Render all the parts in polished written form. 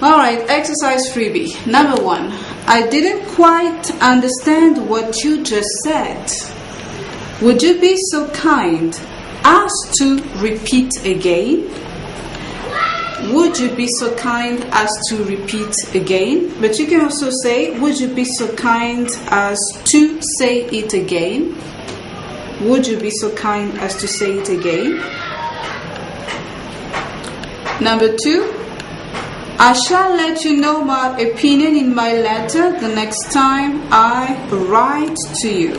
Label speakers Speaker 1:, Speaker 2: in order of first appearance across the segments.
Speaker 1: Alright, exercise freebie. Number 1. I didn't quite understand what you just said. Would you be so kind as to repeat again? Would you be so kind as to repeat again? But you can also say, would you be so kind as to say it again? Would you be so kind as to say it again? Number 2. I shall let you know my opinion in my letter the next time I write to you.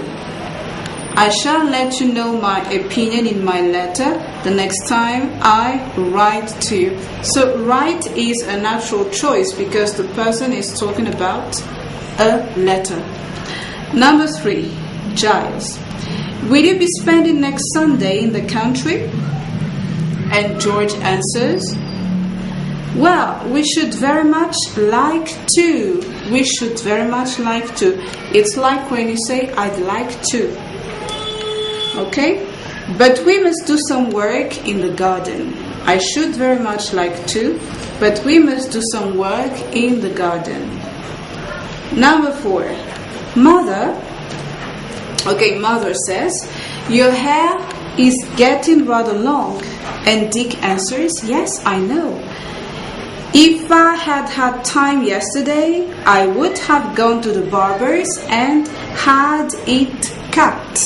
Speaker 1: I shall let you know my opinion in my letter the next time I write to you. So write is a natural choice because the person is talking about a letter. Number 3, Giles. Will you be spending next Sunday in the country? And George answers, well, we should very much like to. We should very much like to. It's like when you say, I'd like to. Okay? But we must do some work in the garden. I should very much like to, but we must do some work in the garden. Number 4. Mother. Okay, Mother says, your hair is getting rather long. And Dick answers, yes, I know. If I had had time yesterday, I would have gone to the barber's and had it cut.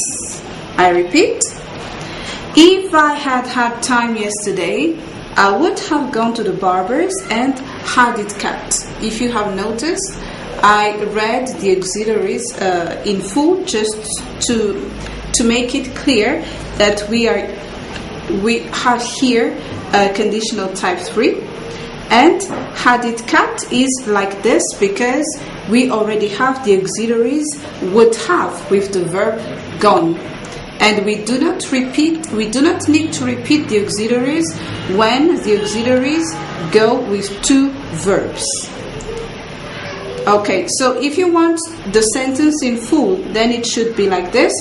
Speaker 1: I repeat, if I had had time yesterday, I would have gone to the barber's and had it cut. If you have noticed, I read the auxiliaries in full just to make it clear that we have here conditional type 3. And had it cut is like this because we already have the auxiliaries would have with the verb gone. And we do not need to repeat the auxiliaries when the auxiliaries go with 2 verbs. Okay, so if you want the sentence in full, then it should be like this.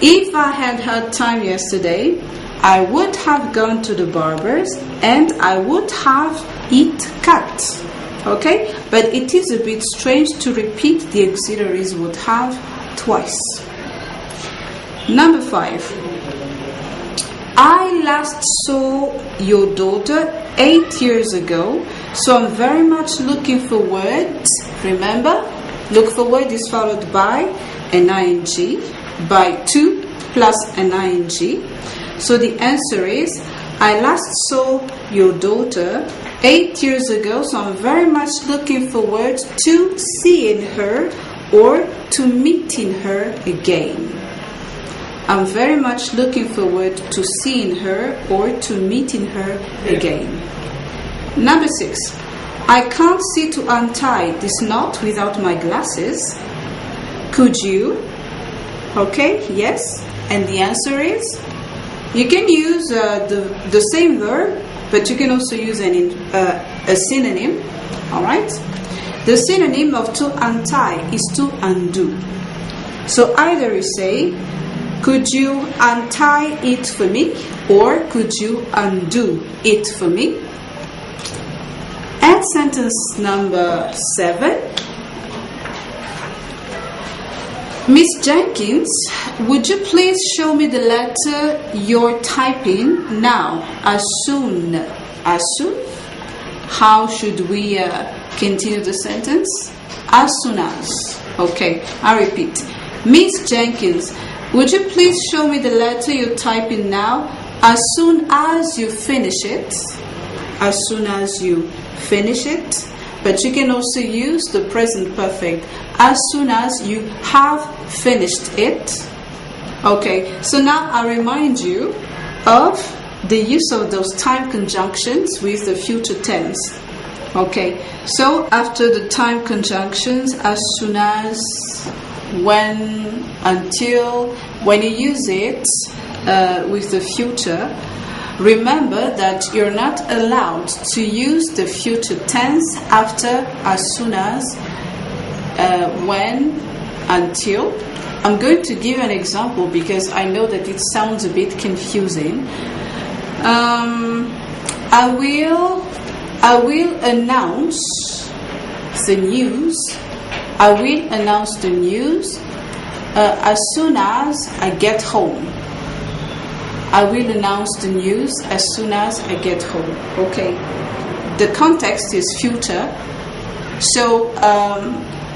Speaker 1: If I had had time yesterday, I would have gone to the barber's and I would have it cut. Okay? But it is a bit strange to repeat the auxiliaries would have twice. Number 5. I last saw your daughter 8 years ago, so I'm very much looking forward. Remember, look forward is followed by an ing, by to plus an ing. So the answer is, I last saw your daughter 8 years ago, so I'm very much looking forward to seeing her or to meeting her again. I'm very much looking forward to seeing her or to meeting her again. Number 6. I can't see to untie this knot without my glasses. Could you? Okay, yes. And the answer is, you can use the same verb, but you can also use a synonym. Alright? The synonym of to untie is to undo. So either you say, could you untie it for me? Or could you undo it for me? And sentence number 7. Miss Jenkins, would you please show me the letter you're typing now, as soon? As soon? How should we continue the sentence? As soon as. Okay, I repeat. Miss Jenkins, would you please show me the letter you're typing now, as soon as you finish it? As soon as you finish it. But you can also use the present perfect, as soon as you have finished it. Okay, so now I remind you of the use of those time conjunctions with the future tense. Okay, so after the time conjunctions, as soon as, when, until, when you use it with the future, remember that you're not allowed to use the future tense after as soon as, when, until. I'm going to give an example because I know that it sounds I I will announce the news. I will announce the news as soon as I get home. I will announce the news as soon as I get home. Okay. The context is future. So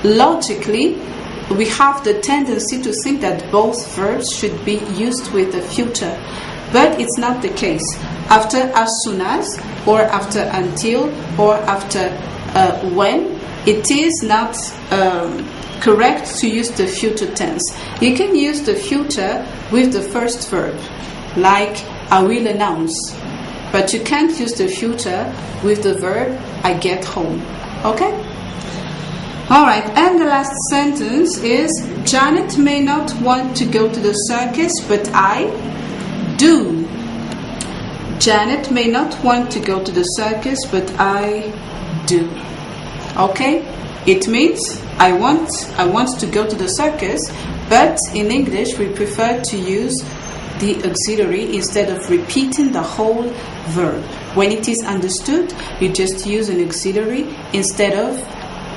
Speaker 1: logically, we have the tendency to think that both verbs should be used with the future. But it's not the case. After as soon as, or after until, or after when, it is not correct to use the future tense. You can use the future with the first verb, like I will announce. But you can't use the future with the verb I get home. Okay? Alright, and the last sentence is Janet may not want to go to the circus, but I do. Janet may not want to go to the circus, but I do. Okay? It means I want to go to the circus, but in English we prefer to use the auxiliary instead of repeating the whole verb. When it is understood, you just use an auxiliary instead of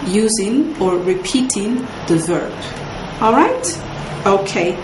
Speaker 1: using or repeating the verb. Alright? Okay.